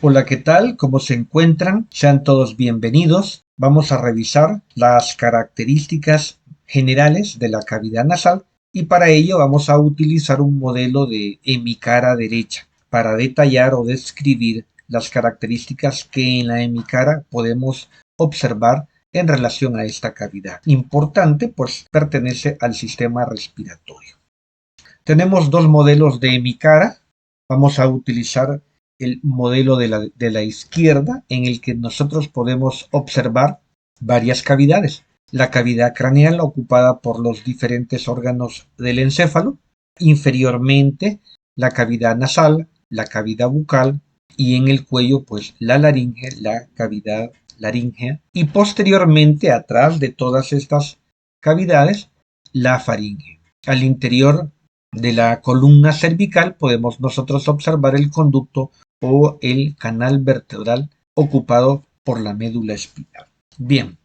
Hola, ¿qué tal? ¿Cómo se encuentran? Sean todos bienvenidos. Vamos a revisar las características generales de la cavidad nasal y para ello vamos a utilizar un modelo de hemicara derecha para detallar o describir las características que en la hemicara podemos observar en relación a esta cavidad. Importante, pues pertenece al sistema respiratorio. Tenemos dos modelos de hemicara. Vamos a utilizar el modelo de la izquierda, en el que nosotros podemos observar varias cavidades. La cavidad craneal ocupada por los diferentes órganos del encéfalo, inferiormente la cavidad nasal, la cavidad bucal y en el cuello pues la laringe, la cavidad laríngea y posteriormente atrás de todas estas cavidades la faringe. Al interior de la columna cervical podemos nosotros observar el conducto o el canal vertebral ocupado por la médula espinal. Bien,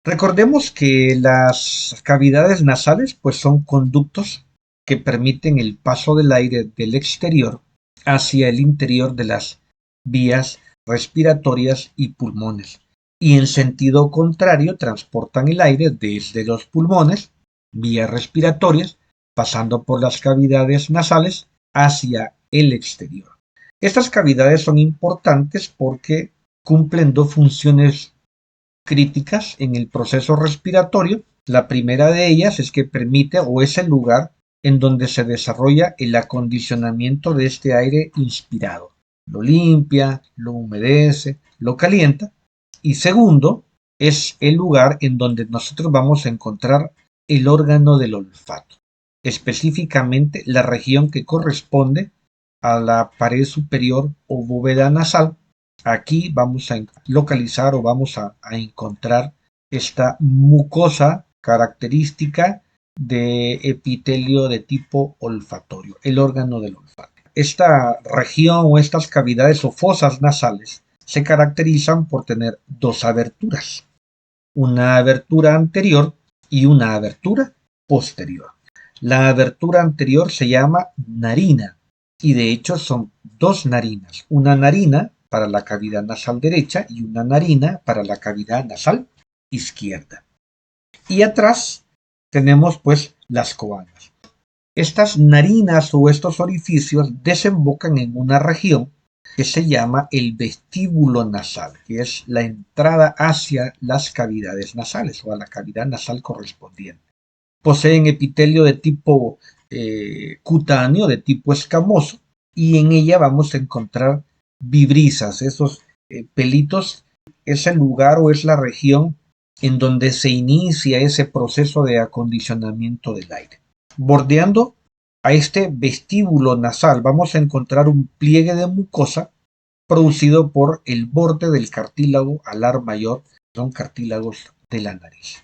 recordemos que las cavidades nasales pues son conductos que permiten el paso del aire del exterior hacia el interior de las vías respiratorias y pulmones, y en sentido contrario transportan el aire desde los pulmones, vías respiratorias, pasando por las cavidades nasales hacia el exterior. Estas cavidades son importantes porque cumplen dos funciones críticas en el proceso respiratorio. La primera de ellas es que permite o es el lugar en donde se desarrolla el acondicionamiento de este aire inspirado. Lo limpia, lo humedece, lo calienta. Y segundo, es el lugar en donde nosotros vamos a encontrar el órgano del olfato, específicamente la región que corresponde a la pared superior o bóveda nasal. Aquí vamos a localizar o vamos a encontrar esta mucosa característica de epitelio de tipo olfatorio, el órgano del olfato. Esta región o estas cavidades o fosas nasales se caracterizan por tener dos aberturas, una abertura anterior y una abertura posterior. La abertura anterior se llama narina y de hecho son dos narinas, una narina para la cavidad nasal derecha y una narina para la cavidad nasal izquierda. Y atrás tenemos pues las coanas. Estas narinas o estos orificios desembocan en una región que se llama el vestíbulo nasal, que es la entrada hacia las cavidades nasales o a la cavidad nasal correspondiente. Poseen epitelio de tipo cutáneo, de tipo escamoso, y en ella vamos a encontrar vibrisas, esos pelitos. Es el lugar o es la región en donde se inicia ese proceso de acondicionamiento del aire. Bordeando a este vestíbulo nasal vamos a encontrar un pliegue de mucosa producido por el borde del cartílago alar mayor, son cartílagos de la nariz.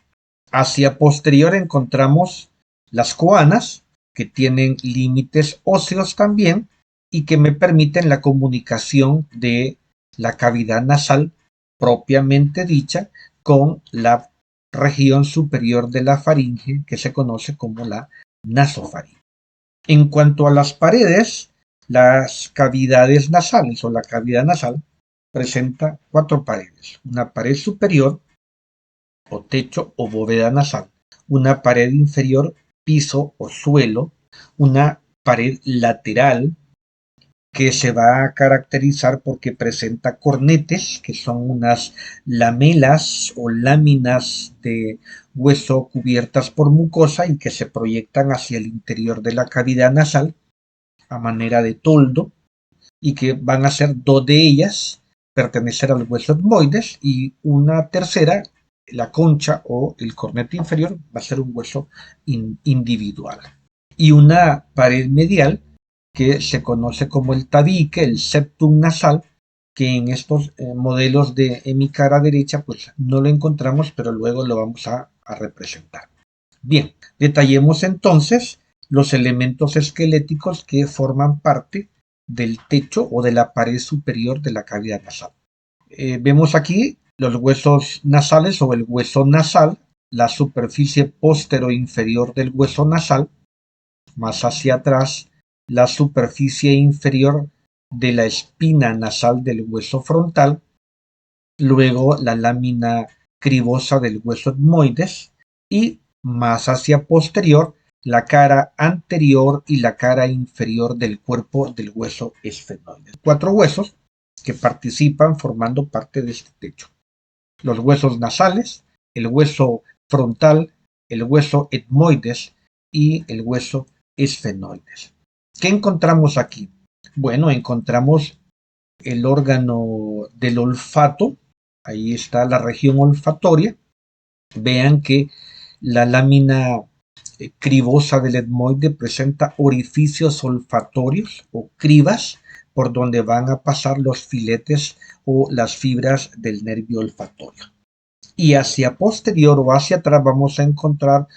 Hacia posterior encontramos las coanas, que tienen límites óseos también y que me permiten la comunicación de la cavidad nasal propiamente dicha con la región superior de la faringe, que se conoce como la nasofaringe. En cuanto a las paredes, las cavidades nasales o la cavidad nasal presenta cuatro paredes: una pared superior o techo o bóveda nasal, una pared inferior, piso o suelo, una pared lateral que se va a caracterizar porque presenta cornetes, que son unas lamelas o láminas de hueso cubiertas por mucosa y que se proyectan hacia el interior de la cavidad nasal a manera de toldo, y que van a ser dos de ellas pertenecer al hueso etmoides y una tercera, la concha o el cornete inferior, va a ser un hueso individual. Y una pared medial que se conoce como el tabique, el septum nasal, que en estos modelos de hemicara derecha pues no lo encontramos, pero luego lo vamos a representar. Bien, detallemos entonces los elementos esqueléticos que forman parte del techo o de la pared superior de la cavidad nasal. Vemos aquí los huesos nasales o el hueso nasal, la superficie póstero inferior del hueso nasal, más hacia atrás la superficie inferior de la espina nasal del hueso frontal, luego la lámina cribosa del hueso etmoides y más hacia posterior la cara anterior y la cara inferior del cuerpo del hueso esfenoides. 4 huesos que participan formando parte de este techo. Los huesos nasales, el hueso frontal, el hueso etmoides y el hueso esfenoides. ¿Qué encontramos aquí? Bueno, encontramos el órgano del olfato, ahí está la región olfatoria. Vean que la lámina cribosa del etmoide presenta orificios olfatorios o cribas por donde van a pasar los filetes o las fibras del nervio olfatorio. Y hacia posterior o hacia atrás vamos a encontrar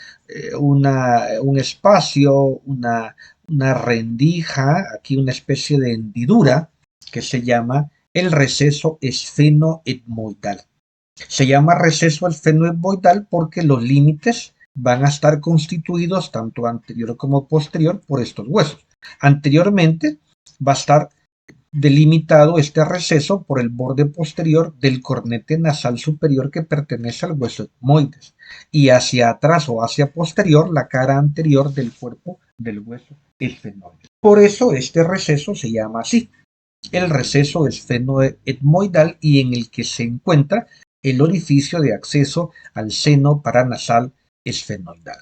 un espacio, una rendija, aquí una especie de hendidura que se llama el receso esfenoetmoidal. Se llama receso esfenoetmoidal porque los límites van a estar constituidos tanto anterior como posterior por estos huesos. Anteriormente va a estar delimitado este receso por el borde posterior del cornete nasal superior que pertenece al hueso etmoides y hacia atrás o hacia posterior la cara anterior del cuerpo del hueso esfenoides. Por eso este receso se llama así, el receso esfenoetmoidal, y en el que se encuentra el orificio de acceso al seno paranasal esfenoidal.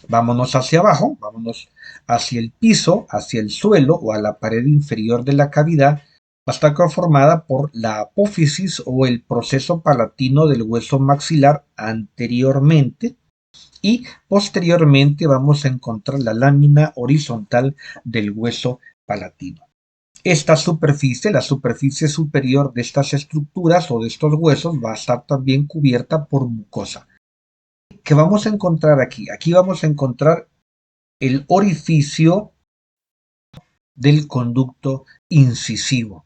Vámonos hacia abajo, vámonos hacia el piso, hacia el suelo o a la pared inferior de la cavidad. Va a estar conformada por la apófisis o el proceso palatino del hueso maxilar anteriormente, y posteriormente vamos a encontrar la lámina horizontal del hueso palatino. Esta superficie, la superficie superior de estas estructuras o de estos huesos, va a estar también cubierta por mucosa. ¿Qué vamos a encontrar aquí? Aquí vamos a encontrar el orificio del conducto incisivo.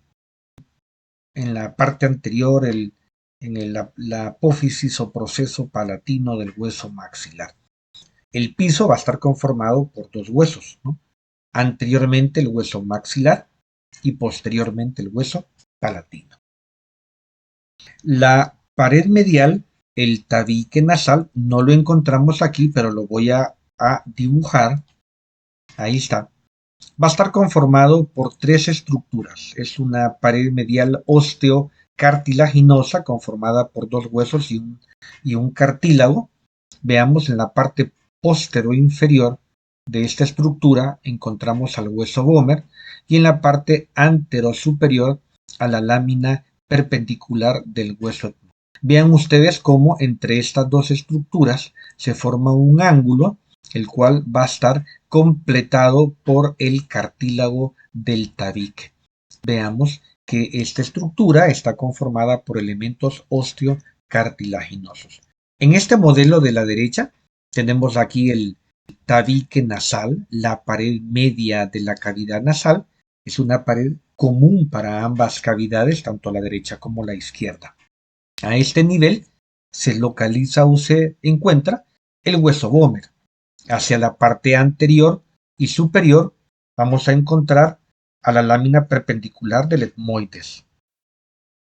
En la parte anterior, la apófisis o proceso palatino del hueso maxilar. El piso va a estar conformado por 2 huesos, ¿no? Anteriormente el hueso maxilar y posteriormente el hueso palatino. La pared medial, el tabique nasal, no lo encontramos aquí, pero lo voy a dibujar. Ahí está. Va a estar conformado por 3 estructuras. Es una pared medial ósteo-cartilaginosa conformada por 2 huesos y un cartílago. Veamos en la parte postero inferior de esta estructura encontramos al hueso vomer y en la parte antero superior a la lámina perpendicular del hueso. Vean ustedes cómo entre estas 2 estructuras se forma un ángulo, el cual va a estar completado por el cartílago del tabique. Veamos que esta estructura está conformada por elementos osteocartilaginosos. En este modelo de la derecha tenemos aquí el tabique nasal, la pared media de la cavidad nasal. Es una pared común para ambas cavidades, tanto la derecha como la izquierda. A este nivel se localiza o se encuentra el hueso vomer. Hacia la parte anterior y superior vamos a encontrar a la lámina perpendicular del etmoides.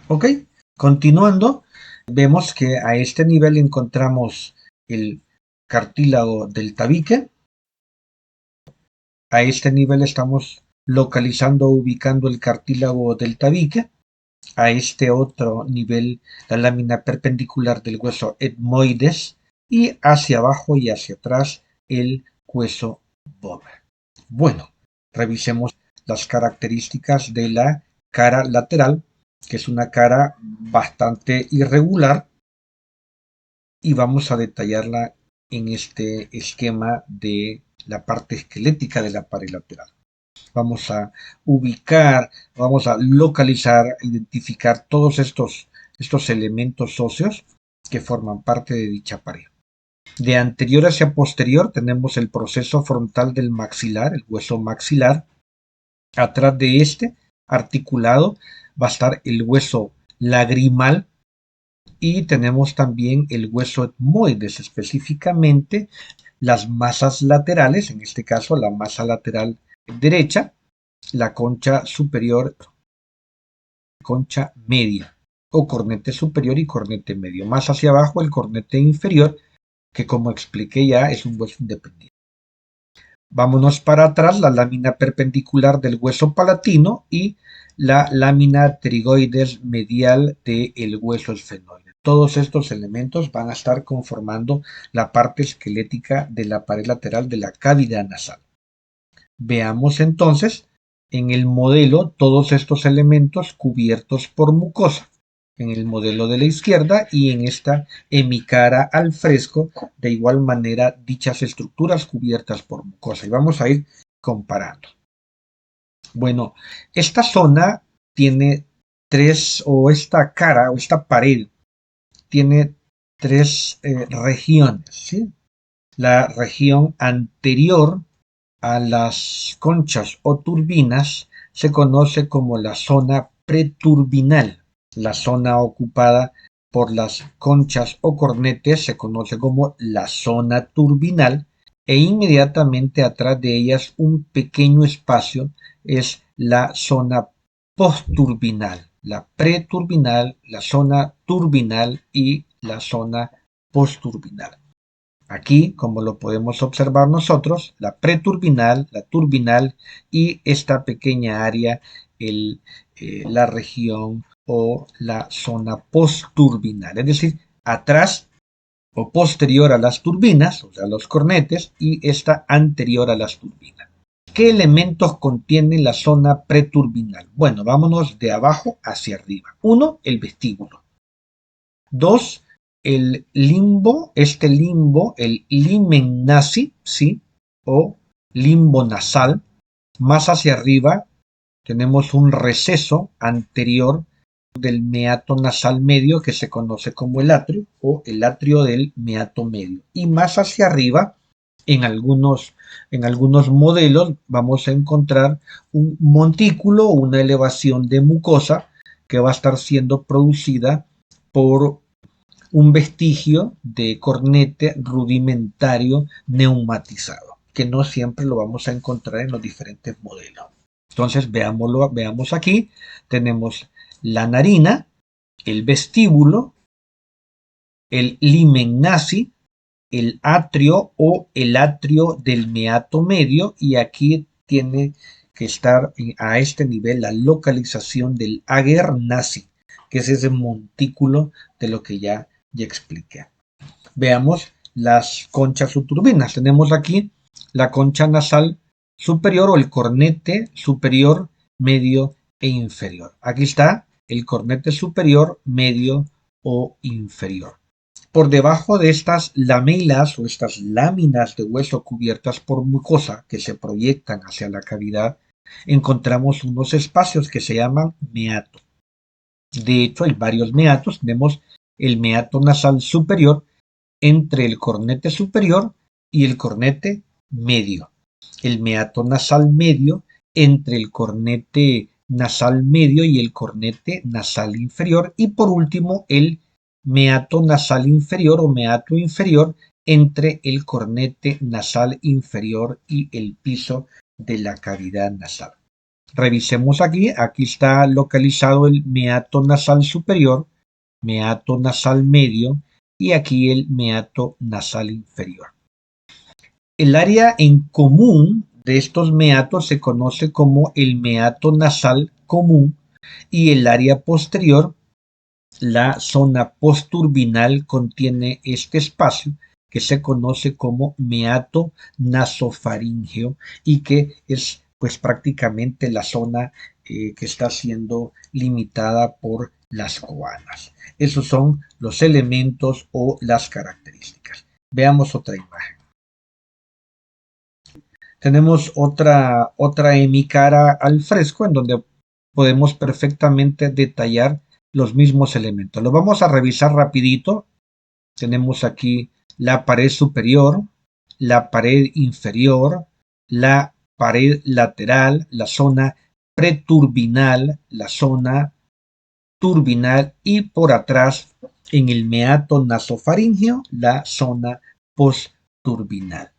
Ok, continuando, vemos que a este nivel encontramos el cartílago del tabique. A este nivel estamos localizando, ubicando el cartílago del tabique. A este otro nivel la lámina perpendicular del hueso etmoides y hacia abajo y hacia atrás el hueso vomer. Bueno, revisemos las características de la cara lateral, que es una cara bastante irregular, y vamos a detallarla en este esquema de la parte esquelética de la pared lateral. Vamos a ubicar, vamos a localizar, identificar todos estos elementos óseos que forman parte de dicha pared. De anterior hacia posterior tenemos el proceso frontal del maxilar, el hueso maxilar. Atrás de este, articulado, va a estar el hueso lagrimal y tenemos también el hueso etmoides, específicamente las masas laterales, en este caso la masa lateral derecha, la concha superior, concha media, o cornete superior y cornete medio. Más hacia abajo el cornete inferior, que como expliqué ya es un hueso independiente. Vámonos para atrás, la lámina perpendicular del hueso palatino y la lámina pterigoides medial del hueso esfenoide. Todos estos elementos van a estar conformando la parte esquelética de la pared lateral de la cavidad nasal. Veamos entonces en el modelo todos estos elementos cubiertos por mucosa, en el modelo de la izquierda y en esta hemicara al fresco, de igual manera dichas estructuras cubiertas por mucosa. Y vamos a ir comparando. Bueno, esta zona tiene tres, o esta cara, o esta pared, tiene tres regiones, ¿sí? La región anterior a las conchas o turbinas se conoce como la zona preturbinal. La zona ocupada por las conchas o cornetes se conoce como la zona turbinal e inmediatamente atrás de ellas un pequeño espacio es la zona postturbinal, la preturbinal, la zona turbinal y la zona postturbinal. Aquí, como lo podemos observar nosotros, la preturbinal, la turbinal y esta pequeña área, la región o la zona postturbinal, es decir, atrás o posterior a las turbinas, o sea, los cornetes, y esta anterior a las turbinas. ¿Qué elementos contiene la zona preturbinal? Bueno, vámonos de abajo hacia arriba. 1, el vestíbulo. 2, el limbo, el limen nasi, ¿sí? O limbo nasal. Más hacia arriba tenemos un receso anterior del meato nasal medio que se conoce como el atrio o el atrio del meato medio. Y más hacia arriba, en algunos modelos, vamos a encontrar un montículo o una elevación de mucosa que va a estar siendo producida por un vestigio de cornete rudimentario neumatizado, que no siempre lo vamos a encontrar en los diferentes modelos. Entonces, veamos aquí. Tenemos la narina, el vestíbulo, el limen nasi, el atrio o el atrio del meato medio, y aquí tiene que estar a este nivel la localización del ager nasi, que es ese montículo de lo que ya expliqué. Veamos las conchas subturbinas. Tenemos aquí la concha nasal superior o el cornete superior, medio e inferior. Aquí está el cornete superior, medio o inferior. Por debajo de estas lamelas o estas láminas de hueso cubiertas por mucosa que se proyectan hacia la cavidad, encontramos unos espacios que se llaman meato. De hecho, hay varios meatos. Tenemos el meato nasal superior entre el cornete superior y el cornete medio. El meato nasal medio entre el cornete nasal medio y el cornete nasal inferior. Y por último, el meato nasal inferior o meato inferior entre el cornete nasal inferior y el piso de la cavidad nasal. Revisemos aquí está localizado el meato nasal superior, meato nasal medio y aquí el meato nasal inferior. El área en común de estos meatos se conoce como el meato nasal común y el área posterior, la zona postturbinal, contiene este espacio que se conoce como meato nasofaríngeo y que es pues prácticamente la zona que está siendo limitada por las coanas. Esos son los elementos o las características. Veamos otra imagen. Tenemos otra hemicara al fresco en donde podemos perfectamente detallar los mismos elementos. Lo vamos a revisar rapidito. Tenemos aquí la pared superior, la pared inferior, la pared lateral, la zona preturbinal, la zona turbinal y por atrás en el meato nasofaríngeo la zona postturbinal.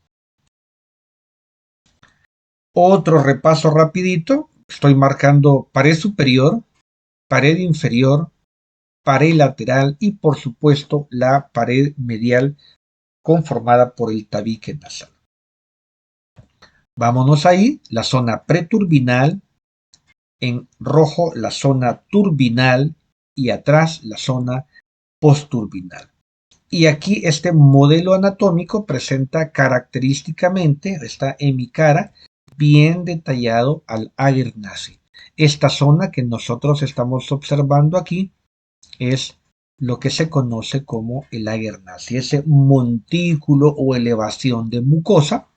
Otro repaso rapidito. Estoy marcando pared superior, pared inferior, pared lateral y por supuesto la pared medial conformada por el tabique nasal. Vámonos ahí, la zona preturbinal, en rojo la zona turbinal y atrás la zona postturbinal. Y aquí este modelo anatómico presenta característicamente, está en mi cara, bien detallado al Agernacy. Esta zona que nosotros estamos observando aquí es lo que se conoce como el Agernacy, ese montículo o elevación de mucosa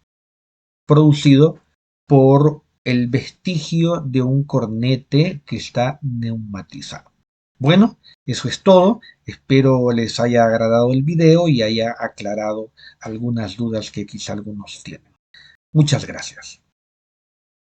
producido por el vestigio de un cornete que está neumatizado. Bueno, eso es todo. Espero les haya agradado el video y haya aclarado algunas dudas que quizá algunos tienen. Muchas gracias.